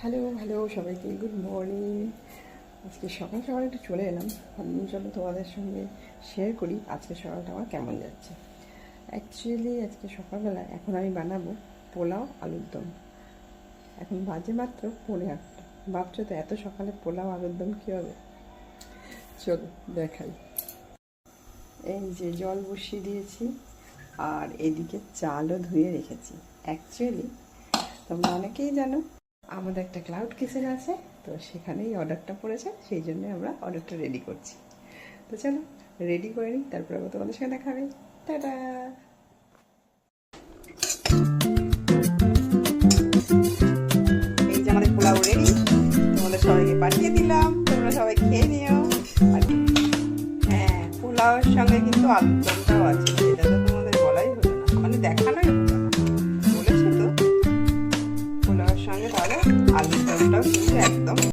Hello hello সবাইকে good morning. আজকে সকাল সকাল একটু চলে এলাম, ভাবলাম চলো তোমাদের সঙ্গে শেয়ার করি আজকে সকালটা আমার কেমন যাচ্ছে। অ্যাকচুয়ালি আজকে সকালবেলা এখন আমি বানাবো পোলাও আলুর দম। এখন বাজে মাত্র 8:45। ভাবছো তো এত সকালে পোলাও আলুর দম কী হবে? চলো দেখাই। এই যে জল বসিয়ে দিয়েছি আর এদিকে চালও ধুয়ে রেখেছি। অ্যাকচুয়ালি তোমরা অনেকেই জানো আমাদের একটা ক্লাউড কিচেন আছে, তো সেখানেই অর্ডারটা পড়েছে, সেই জন্য আমরা অর্ডারটা রেডি করছি। তো চলো রেডি করে নিই, তারপরে আবার তোমাদের সঙ্গে দেখা হবে। টাটা। এই যে আমাদের পোলাও রেডি, তোমাদের সবাইকে পাঠিয়ে দিলাম, তোমরা সবাই খেয়ে নিও। আর হ্যাঁ, পোলাওয়ের সঙ্গে কিন্তু আলুর দমটাও আছে, সেটা তো তোমাদের বলাই হলো না, মানে দেখানোই হলো না। বলেছি তো পোলাওয়ের সঙ্গে তাহলে আলুর দমটাও কিন্তু একদম